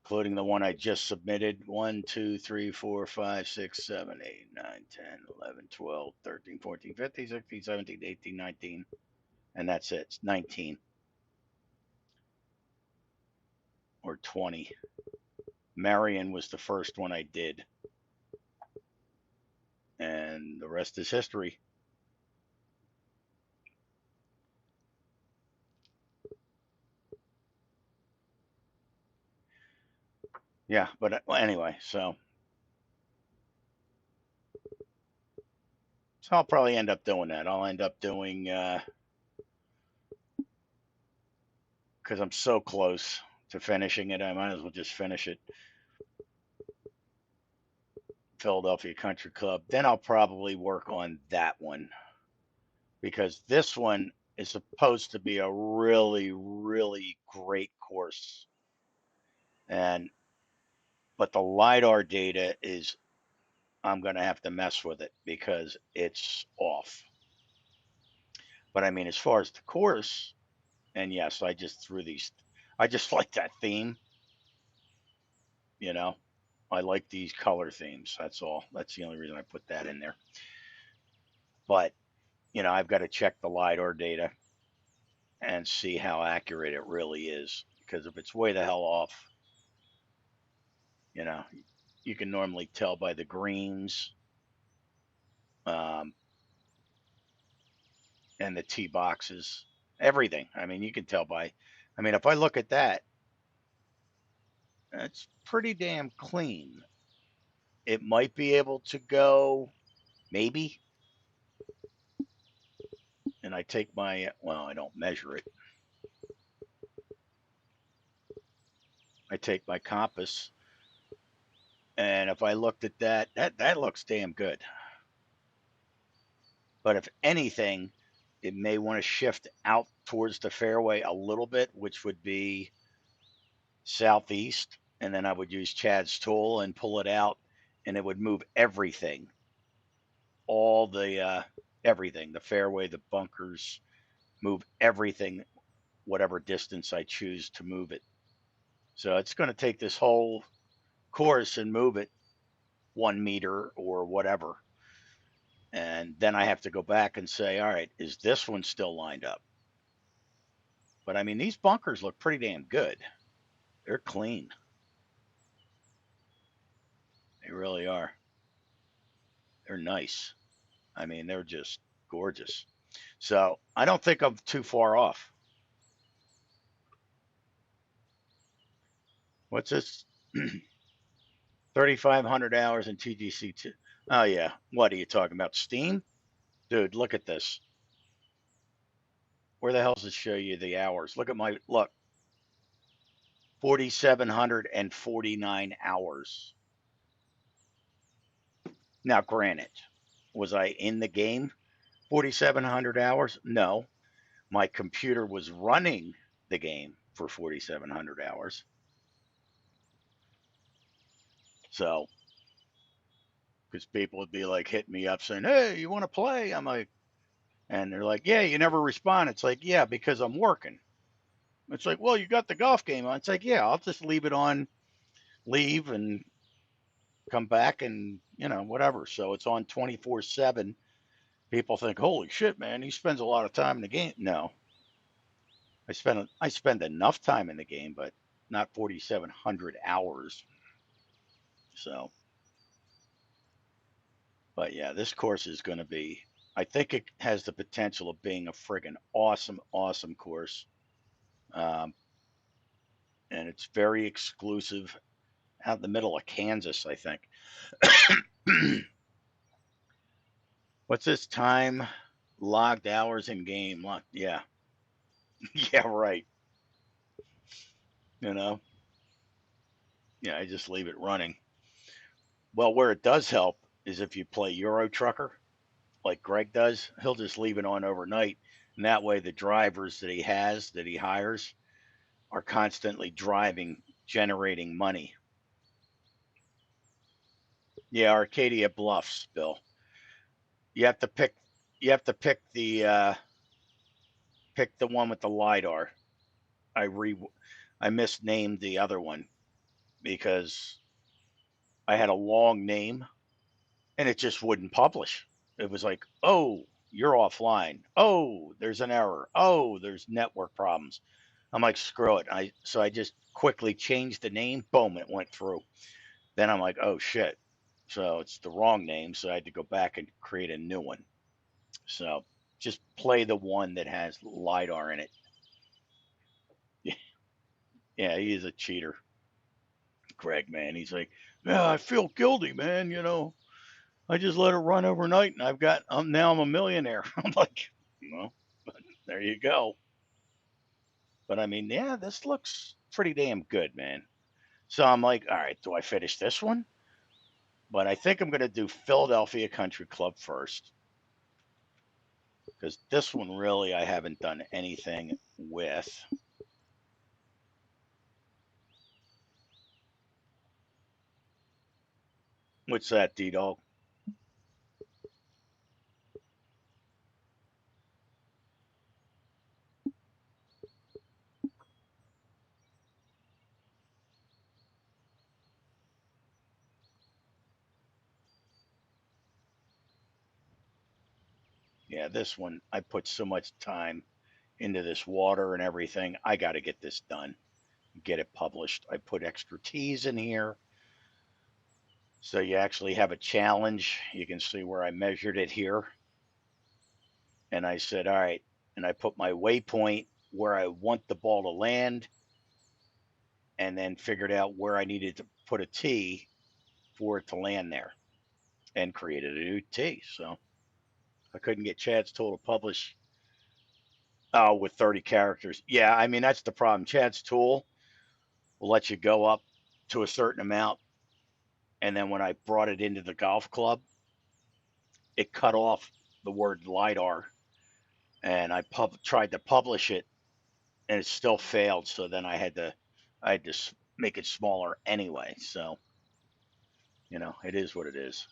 Including the one I just submitted. 1, 2, 3, 4, 5, 6, 7, 8, 9, 10, 11, 12, 13, 14, 15, 16, 17, 18, 19. And that's it. It's 19 or 20. Marion was the first one I did. And the rest is history. Yeah, but anyway, so I'll probably end up doing that. I'll end up doing because I'm so close to finishing it. I might as well just finish it. Philadelphia Country Club. Then I'll probably work on that one because this one is supposed to be a really, really great course. And but the lidar data is I'm going to have to mess with it because it's off. But I mean, as far as the course, and yes, I just threw these. I just like that theme. You know, I like these color themes. That's all. That's the only reason I put that in there. But I've got to check the lidar data and see how accurate it really is. Because if it's way the hell off, you know, you can normally tell by the greens um, and the tee boxes, everything. I mean, you can tell by. I mean, if I look at that, that's pretty damn clean. It might be able to go, maybe. And I take my, well, I don't measure it. I take my compass, and if I looked at that, that looks damn good. But if anything, it may want to shift out towards the fairway a little bit, which would be southeast. And then I would use Chad's tool and pull it out, and it would move everything, all the everything, the fairway, the bunkers, move everything, whatever distance I choose to move it. So it's going to take this whole course and move it 1 meter or whatever. And then I have to go back and say, all right, is this one still lined up? But I mean, these bunkers look pretty damn good. They're clean. They really are. They're nice. I mean, they're just gorgeous. So I don't think I'm too far off. What's this? 3,500 hours in TGC2. Oh, yeah. What are you talking about? Steam? Dude, look at this. Where the hell does it show you the hours? Look at my, look, 4,749 hours. Now, granted, was I in the game 4,700 hours? No. My computer was running the game for 4,700 hours. So, because people would be like hitting me up saying, hey, you want to play? I'm like, and they're like, yeah, you never respond. It's like, yeah, because I'm working. It's like, well, you got the golf game on. It's like, yeah, I'll just leave it on, leave and come back and, whatever. So it's on 24/7. People think, holy shit, man, he spends a lot of time in the game. No, I spend enough time in the game, but not 4,700 hours. So, but yeah, this course is going to be. I think it has the potential of being a friggin' awesome, awesome course, um, and it's very exclusive out in the middle of Kansas, I think. What's this time? Logged hours in game. Yeah, yeah, right. You know, yeah, I just leave it running. Well, where it does help is if you play Euro Trucker, like Greg does, he'll just leave it on overnight. And that way, the drivers that he hires, are constantly driving, generating money. Yeah, Arcadia Bluffs, Bill. You have to pick. You have to pick the one with the lidar. I re I misnamed the other one because I had a long name and it just wouldn't publish. It was like, oh, you're offline. Oh, there's an error. Oh, there's network problems. I'm like, screw it. So I just quickly changed the name. Boom, it went through. Then I'm like, oh shit. So it's the wrong name. So I had to go back and create a new one. So just play the one that has LiDAR in it. Yeah, he is a cheater. Greg, man. He's like, yeah, I feel guilty, man. I just let it run overnight and now I'm a millionaire. I'm like, well, there you go. But I mean, yeah, this looks pretty damn good, man. So I'm like, all right, do I finish this one? But I think I'm going to do Philadelphia Country Club first because this one really I haven't done anything with. What's that, D Dog? Yeah, this one, I put so much time into this water and everything. I got to get this done, get it published. I put expertise in here. So you actually have a challenge. You can see where I measured it here. And I said, all right. And I put my waypoint where I want the ball to land, and then figured out where I needed to put a tee for it to land there, and created a new tee. So I couldn't get Chad's tool to publish with 30 characters. Yeah, I mean, that's the problem. Chad's tool will let you go up to a certain amount. And then when I brought it into the golf club, it cut off the word Lidar. And I tried to publish it, and it still failed. So then I had to make it smaller anyway. So, it is what it is.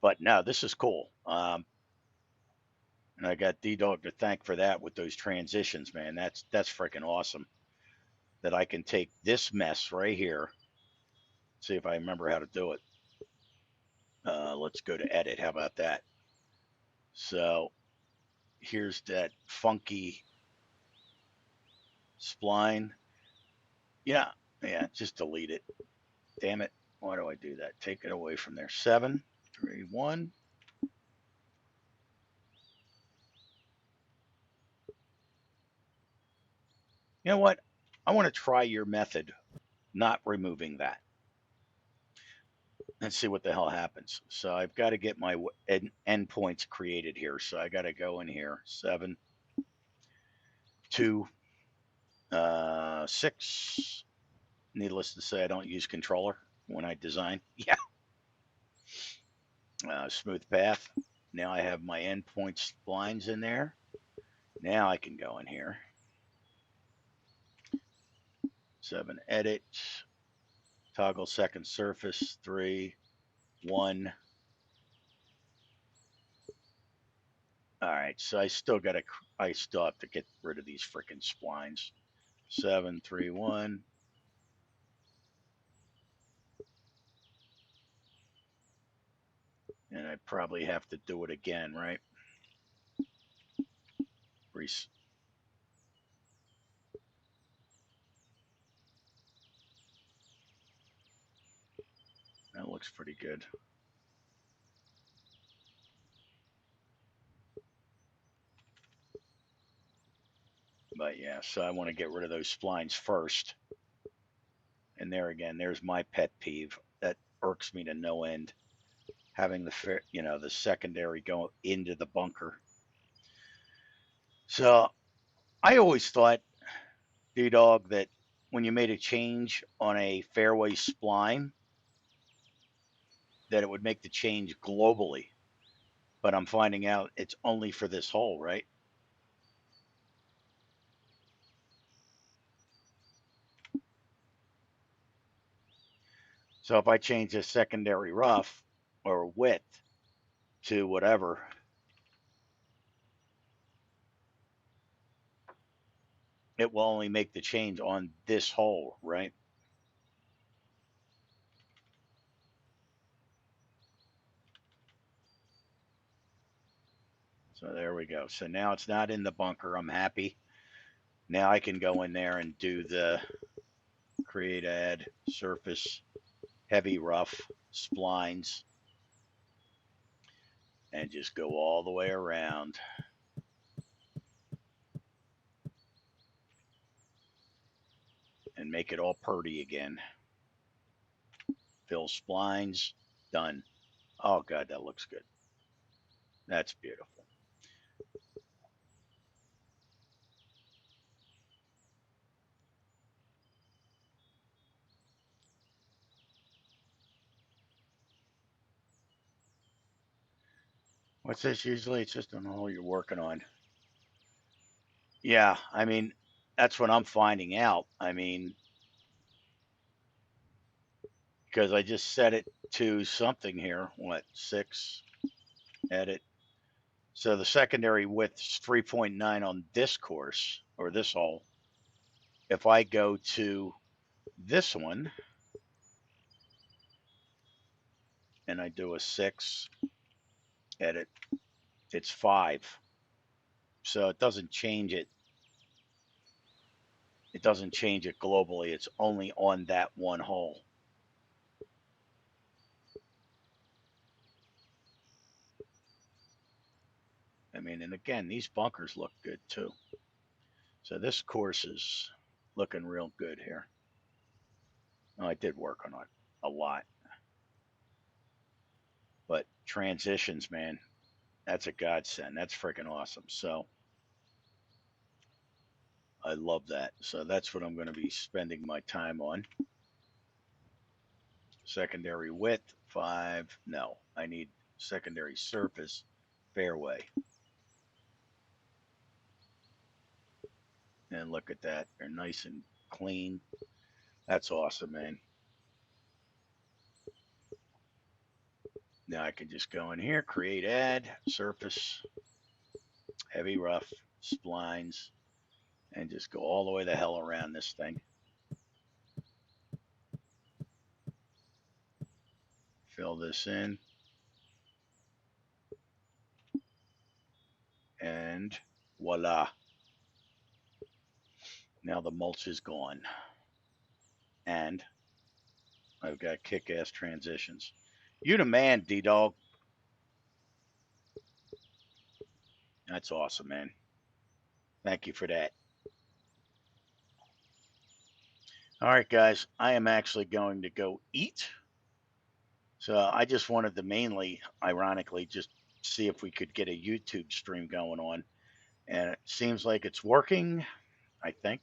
But no, this is cool. And I got D Dog to thank for that with those transitions, man. That's freaking awesome. That I can take this mess right here. See if I remember how to do it. Let's go to edit. How about that? So here's that funky spline. Yeah, yeah. Just delete it. Damn it. Why do I do that? Take it away from there. 7, 3, 1. You know what? I want to try your method, not removing that, and see what the hell happens. So I've got to get my endpoints created here. So I got to go in here. 7, 2, 6. Needless to say, I don't use controller when I design. Yeah. Smooth path. Now I have my endpoint splines in there. Now I can go in here. 7, edit. Toggle second surface. 3, 1. All right, so I still have to get rid of these freaking splines. 7, 3, 1. And I probably have to do it again, right? That looks pretty good. But yeah, so I want to get rid of those splines first. And there again, there's my pet peeve that irks me to no end. Having the secondary go into the bunker. So I always thought, D-Dog, that when you made a change on a fairway spline, that it would make the change globally. But I'm finding out it's only for this hole, right? So if I change the secondary rough or width to whatever, it will only make the change on this hole, right? So there we go. So now it's not in the bunker. I'm happy. Now I can go in there and do the create add surface heavy rough splines and just go all the way around. And make it all purdy again. Fill splines, done. Oh God, that looks good. That's beautiful. What's this usually? It's just an hole you're working on. Yeah, I mean, that's what I'm finding out. I mean, because I just set it to something here. What, 6, edit. So the secondary width is 3.9 on this course or this hole. If I go to this one and I do a 6, edit, it's 5. So it doesn't change it. It doesn't change it globally. It's only on that one hole. I mean, and again, these bunkers look good too. So this course is looking real good here. Oh, I did work on it a lot, but transitions, man, that's a godsend. That's freaking awesome. So I love that. So that's what I'm going to be spending my time on. Secondary width, 5. No, I need secondary surface, fairway. And look at that. They're nice and clean. That's awesome, man. Now I can just go in here, create add, surface, heavy rough, splines, and just go all the way the hell around this thing. Fill this in. And voila. Now the mulch is gone. And I've got kick-ass transitions. You the man, D-Dog. That's awesome, man. Thank you for that. All right, guys. I am actually going to go eat. So I just wanted to mainly, ironically, just see if we could get a YouTube stream going on. And it seems like it's working, I think.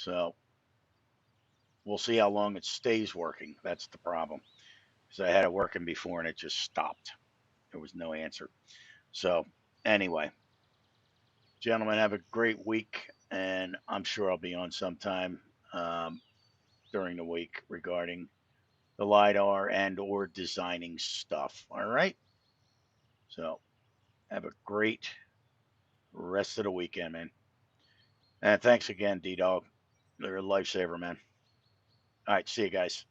So we'll see how long it stays working. That's the problem. Because I had it working before and it just stopped. There was no answer. So anyway, gentlemen, have a great week. And I'm sure I'll be on sometime um, during the week regarding the LiDAR and or designing stuff. All right. So have a great rest of the weekend, man. And thanks again, D Dog. You're a lifesaver, man. All right. See you guys.